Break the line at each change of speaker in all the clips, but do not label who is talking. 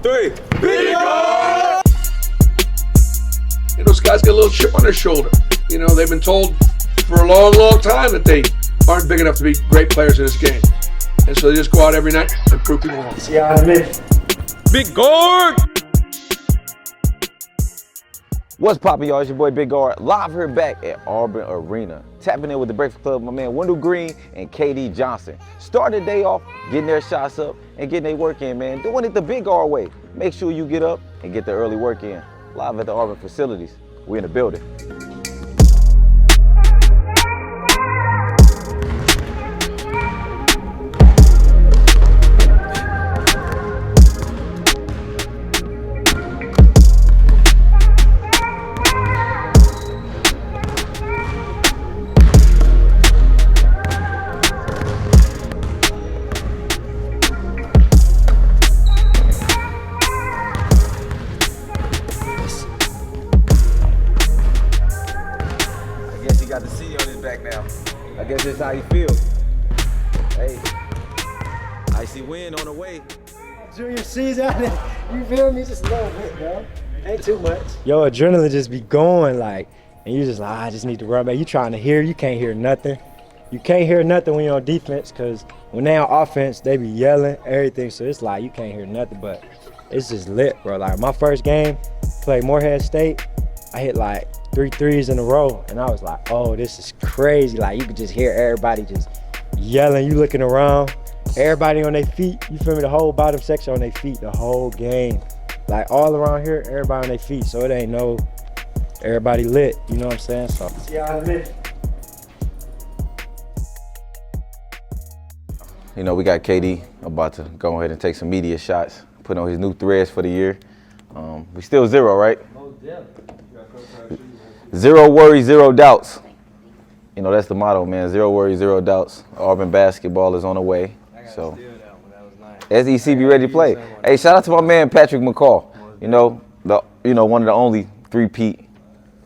3. Big guard! Those guys got a little chip on their shoulder. They've been told for a long, long time that they aren't big enough to be great players in this game. And so they just go out every night and prove people wrong.
See how I mean?
Big guard!
What's poppin', y'all? It's your boy Big Guard, live here back at Auburn Arena. Tapping in with the Breakfast Club, my man Wendell Green and KD Johnson. Starting the day off, getting their shots up and getting their work in, man. Doing it the Big Guard way. Make sure you get up and get the early work in. Live at the Auburn facilities. We're in the building. Got the C on his back now. I guess that's how you feel. Hey, I see wind on the way.
Junior season, you feel me? Just a little bit, bro. Ain't too much. Yo, adrenaline just be going and you just I just need to run back. You trying to hear, you can't hear nothing. You can't hear nothing when you're on defense because when they on offense, they be yelling, everything. So it's you can't hear nothing, but it's just lit, bro. My first game, played Morehead State, I hit 3 threes in a row, and I was like, oh, this is crazy. You could just hear everybody just yelling, you looking around, everybody on their feet, you feel me? The whole bottom section on their feet, the whole game. All around here, everybody on their feet, so it ain't no, everybody lit, you know what I'm saying? So, yeah, I mean.
We got KD about to go ahead and take some media shots, put on his new threads for the year. We still 0, right? Zero worries, zero doubts. That's the motto, man. 0 worries, 0 doubts. Auburn basketball is on the way. So, SEC be ready to play. Hey, shout out to my man Patrick McCall. One of the only 3-peat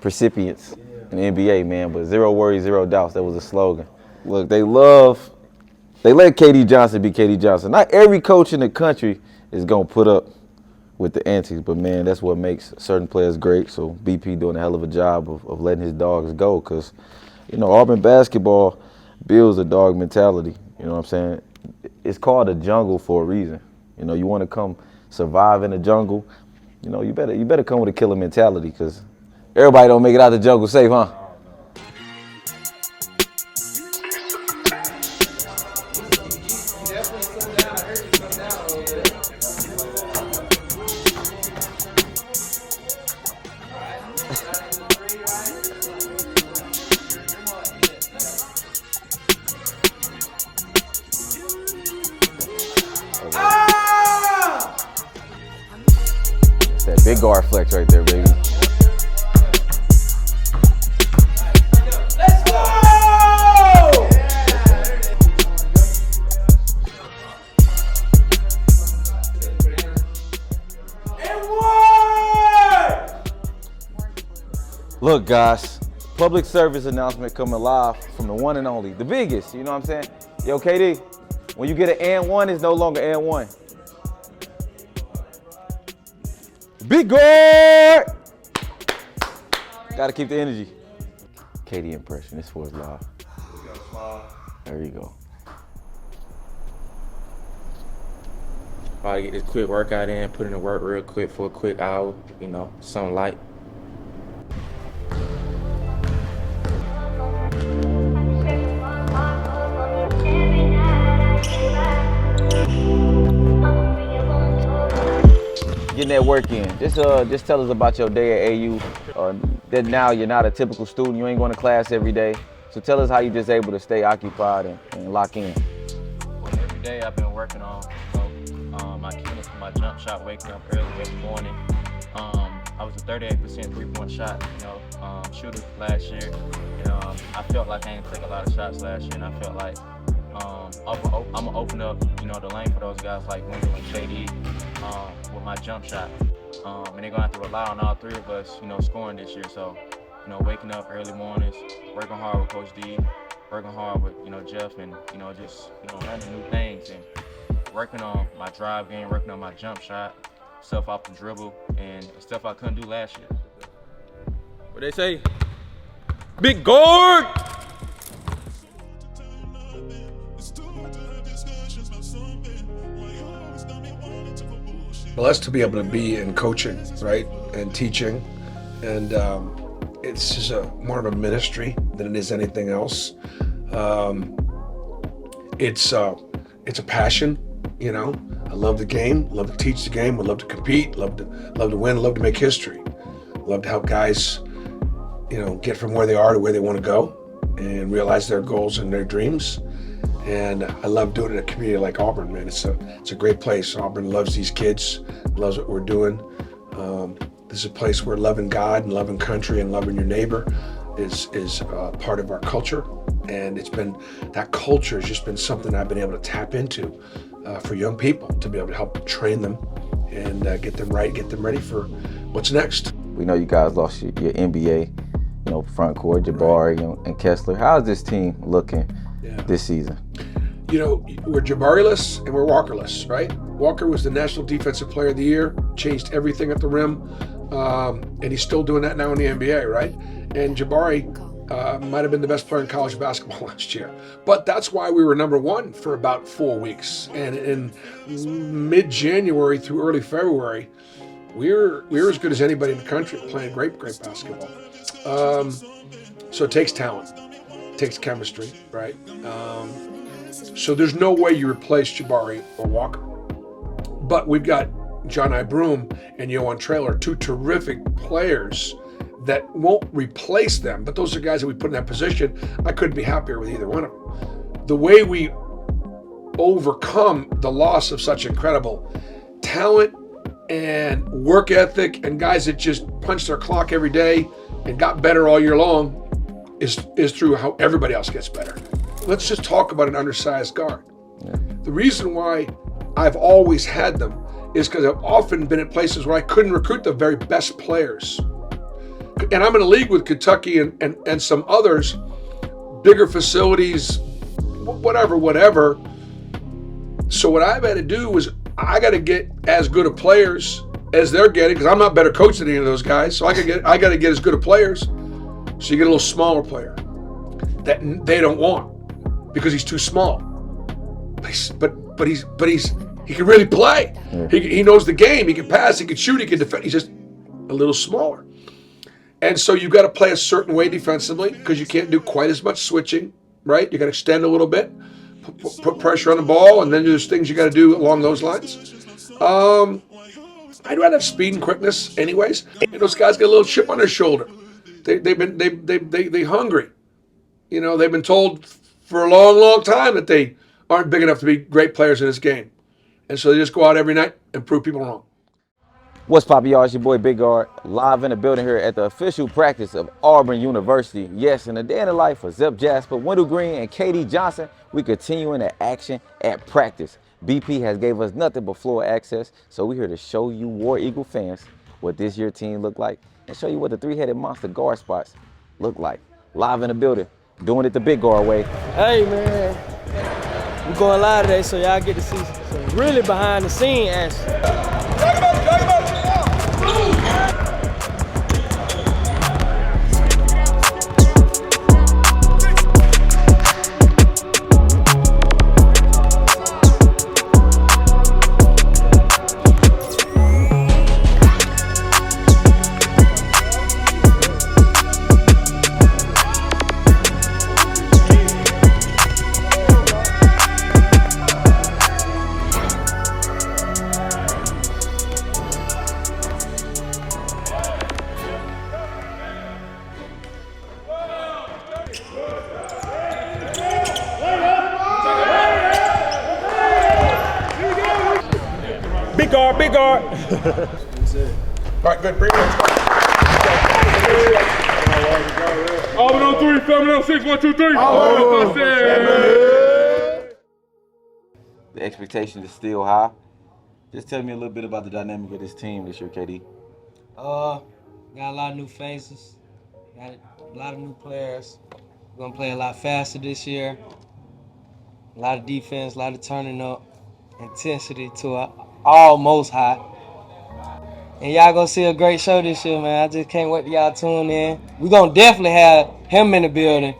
recipients in the NBA, man. But 0 worries, 0 doubts. That was a slogan. Look, they let KD Johnson be KD Johnson. Not every coach in the country is gonna put up with the antics, but man, that's what makes certain players great. So BP doing a hell of a job of letting his dogs go, because Auburn basketball builds a dog mentality. You know what I'm saying? It's called a jungle for a reason. You want to come survive in the jungle, you better come with a killer mentality, because everybody don't make it out the jungle safe, huh? That big guard flex right there, baby.
Let's go! And one!
Look, guys, public service announcement coming live from the one and only, the biggest, you know what I'm saying? Yo, KD, when you get an and one, it's no longer and one. Big guard! Gotta keep the energy. KD impression, this for his live. There you go.
Probably get this quick workout in, put in the work real quick for a quick hour, something light.
Getting that work in. Just tell us about your day at AU. That now you're not a typical student. You ain't going to class every day. So tell us how you're just able to stay occupied and lock in.
Well, every day I've been working on my cadence for my jump shot, waking up early every morning. I was a 38% three-point shot, shooter last year. I felt like I didn't take a lot of shots last year, and I felt like I'm gonna open up, the lane for those guys like Wendell and KD with my jump shot. And they're gonna have to rely on all three of us, scoring this year. So, waking up early mornings, working hard with Coach D, working hard with, Jeff, and, just, learning new things and working on my drive game, working on my jump shot, stuff off the dribble and stuff I couldn't do last year.
What they say? Big guard!
Blessed to be able to be in coaching, right, and teaching, and it's just more of a ministry than it is anything else. It's a passion, you know. I love the game, love to teach the game, I love to compete, love to win, love to make history, love to help guys, you know, get from where they are to where they want to go and realize their goals and their dreams. And I love doing it in a community like Auburn, man. It's a great place. Auburn loves these kids, loves what we're doing. This is a place where loving God and loving country and loving your neighbor is part of our culture. And that culture has just been something I've been able to tap into for young people, to be able to help train them and get them right, get them ready for what's next.
We know you guys lost your NBA, you know, front court, Jabari, you know, and Kessler. How's this team looking this season?
You know, we're Jabari-less and we're Walker-less, right? Walker was the National Defensive Player of the Year, changed everything at the rim, and he's still doing that now in the NBA, right? And Jabari might have been the best player in college basketball last year. But that's why we were #1 for about 4 weeks. And in mid-January through early February, we're as good as anybody in the country, playing great basketball. So it takes talent, it takes chemistry, right? So there's no way you replace Jabari or Walker. But we've got John I. Broome and Yohan Traylor, two terrific players that won't replace them, but those are guys that we put in that position. I couldn't be happier with either one of them. The way we overcome the loss of such incredible talent and work ethic and guys that just punch their clock every day and got better all year long is through how everybody else gets better. Let's just talk about an undersized guard. Yeah. The reason why I've always had them is because I've often been at places where I couldn't recruit the very best players. And I'm in a league with Kentucky and some others, bigger facilities, whatever. So what I've had to do is I got to get as good of players as they're getting, because I'm not better coach than any of those guys. So I got to get as good of players. So you get a little smaller player that they don't want because he's too small. But he can really play. Yeah. He knows the game. He can pass. He can shoot. He can defend. He's just a little smaller. And so you've got to play a certain way defensively because you can't do quite as much switching, right? You got to extend a little bit, put pressure on the ball, and then there's things you got to do along those lines. I'd rather have speed and quickness, anyways. And those guys got a little chip on their shoulder. They hungry. You know, they've been told for a long time that they aren't big enough to be great players in this game, and so they just go out every night and prove people wrong.
What's poppin', y'all? It's your boy Big Guard, live in the building here at the official practice of Auburn University. Yes, in the day in the life of Zep Jasper, Wendell Green, and KD Johnson, we continuing the action at practice. BP has gave us nothing but floor access, so we're here to show you War Eagle fans what this year team look like and show you what the three-headed monster guard spots look like. Live in the building, doing it the Big Guard way.
Hey, man, we're going live today, so y'all get to see some really behind-the-scene action.
Big guard.
All right, good. Bring it on.
Auburn on 3, family on 6, 1, 2, 3.
The expectation is still high. Just tell me a little bit about the dynamic of this team this year, KD.
Got a lot of new faces, got a lot of new players. We're gonna play a lot faster this year. A lot of defense, a lot of turning up, intensity to almost high. And y'all gonna see a great show this year, man. I just can't wait till y'all tune in. We gonna definitely have him in the building.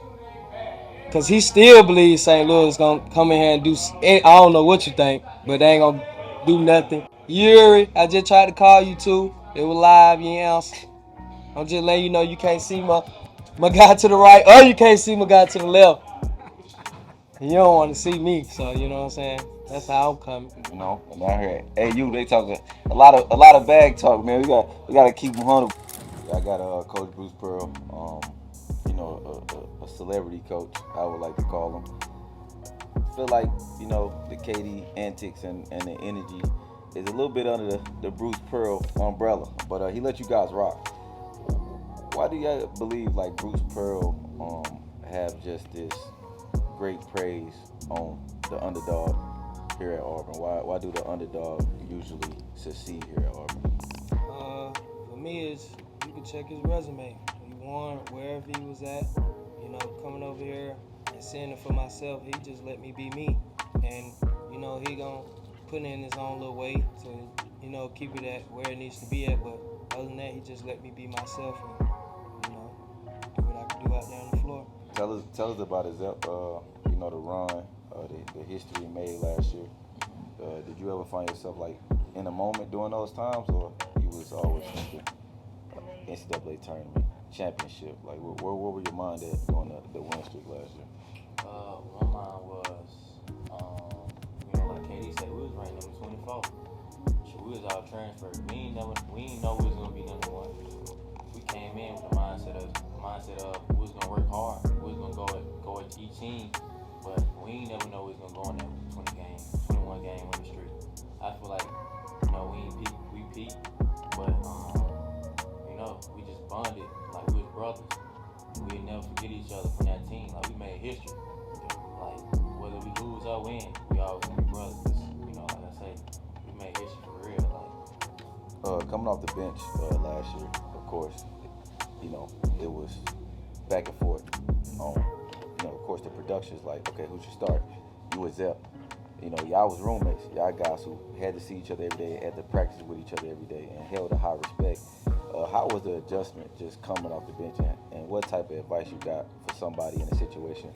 Cause he still believes St. Louis gonna come in here and do. I don't know what you think, but they ain't gonna do nothing. Yuri, I just tried to call you too. It was live, you ain't answer. I'm just letting you know you can't see my guy to the right, or you can't see my guy to the left. You don't want to see me, so you know what I'm saying. That's how I'm coming.
You know, and I heard AU they talking a lot of bag talk, man. We gotta keep them humble. I got Coach Bruce Pearl, you know, a celebrity coach, I would like to call him. Feel like, you know, the KD antics and the energy is a little bit under the Bruce Pearl umbrella, but he let you guys rock. Why do you believe like Bruce Pearl have just this great praise on the underdog here at Auburn? Why do the underdog usually succeed here at Auburn?
For me, is you can check his resume. He won wherever he was at. You know, coming over here and seeing it for myself, he just let me be me. And, you know, he gonna put in his own little way to, you know, keep it at where it needs to be at. But other than that, he just let me be myself and, you know, do what I can do out there on the floor.
Tell us about his you know, the run, the history he made last year. Did you ever find yourself like in a moment during those times, or you was always thinking NCAA tournament, championship? Like, where were your mind at during the win streak last year?
My mind was, you know, like KD said, we was ranked number 24. So we was all transferred. We ain't know we was gonna be number one. We came in with the mindset of we was gonna work hard. We was gonna go at each team, but we ain't never know we was gonna go on that 21 game winning streak. I feel like, you know, we peaked, but you know, we just bonded like we was brothers. We'd never forget each other from that team. Like, we made history. Like, whether we lose or win, we always gonna be brothers. You know, like I say, we made history for real. Like,
coming off the bench last year, of course, you know, it was back and forth. You know, of course, the production's like, okay, who should start? You and Zep. You know, y'all was roommates. Y'all guys who had to see each other every day, had to practice with each other every day, and held a high respect. How was the adjustment just coming off the bench, and what type of advice you got for somebody in a situation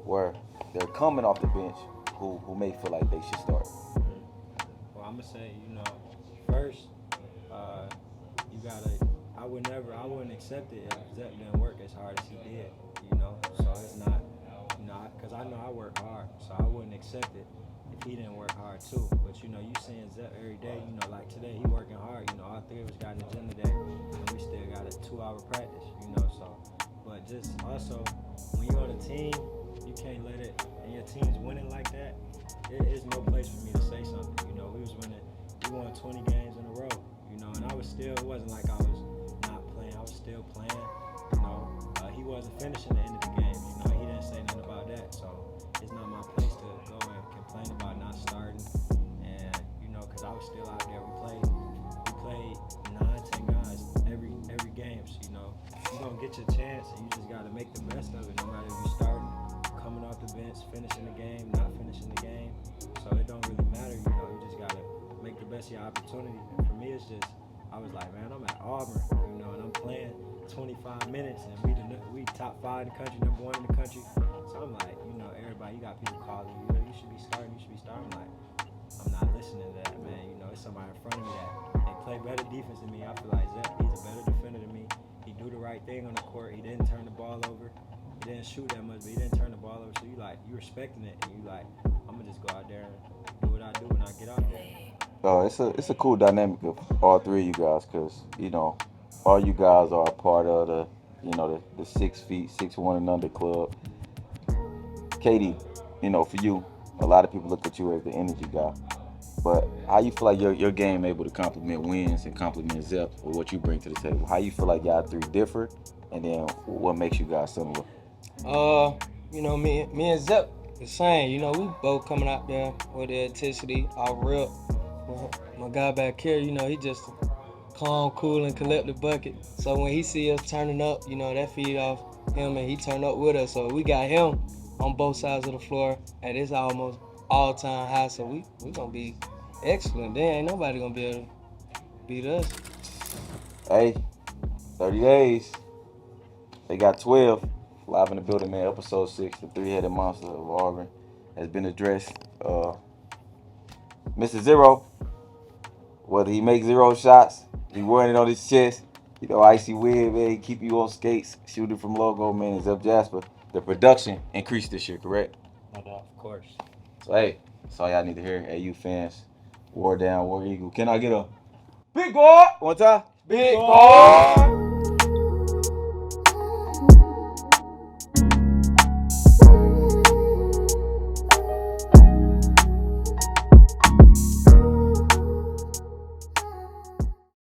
where they're coming off the bench who may feel like they should start?
Well, I'm gonna say, you know, first, you gotta. I wouldn't accept it if Zep didn't work as hard as he did. You know, so it's not, you know, because I know I work hard, so I wouldn't accept it if he didn't work hard too. But you know, you seeing Zep every day. You know, like today he working hard. You know, all three of us got in the gym today, and we still got a 2-hour practice. You know, so. But just also, when you're on a team, you can't let it, and your team's winning like that. There's no place for me to say something. You know, we won 20 games in a row. You know, and I was still, it wasn't like I was not playing. I was still playing. You know, he wasn't finishing the end of the game. You know, he didn't say nothing about that. So it's not my place to go and complain about not starting. And you know, because I was still out there. We played 9-10 guys every game. So, you know, you're gonna get your chance, and you just gotta make the best of it. No matter if you're starting, coming off the bench, finishing the game, not finishing the game. So it don't really matter. You know, you just gotta make the best of your opportunity. And for me, it's just, I was like, man, I'm at Auburn, you know, and I'm playing 25 minutes, and we top 5 in the country, number 1 in the country. So I'm like, you know, everybody, you got people calling you, you should be starting. I'm like, I'm not listening to that, man. You know, it's somebody in front of me that they play better defense than me. I feel like Zep, he's a better defender than me. He do the right thing on the court. He didn't turn the ball over. He didn't shoot that much, but he didn't turn the ball over. So you respecting it, and you like, I'm gonna just go out there and do what I do when I get out there.
It's a cool dynamic of all three of you guys, because, you know, all you guys are a part of the 6 feet, 6'1" and under club. Katie, you know, for you, a lot of people look at you as the energy guy. But how you feel like your game able to complement wins and complement Zep with what you bring to the table? How you feel like y'all three differ, and then what makes you guys similar?
You know, me and Zep the same. You know, we both coming out there with the intensity, our rip. My guy back here, you know, he just calm, cool, and collected bucket. So when he see us turning up, you know, that feed off him, and he turn up with us. So we got him on both sides of the floor, and it's almost all-time high. So we gonna be excellent. There ain't nobody gonna be able to beat us.
Hey, 30 days. They got 12. Live in the building, man. Episode 6, the three-headed monster of Auburn has been addressed. Mr. Zero, whether he makes 0 shots, he wearing it on his chest. You know, icy weird, man. He keep you on skates, shooting from logo, man. And Zep Jasper. The production increased this year, correct?
No doubt, of course.
So, hey, that's all y'all need to hear. AU fans, War down, War Eagle. Can I get a big boy? One time. Big boy.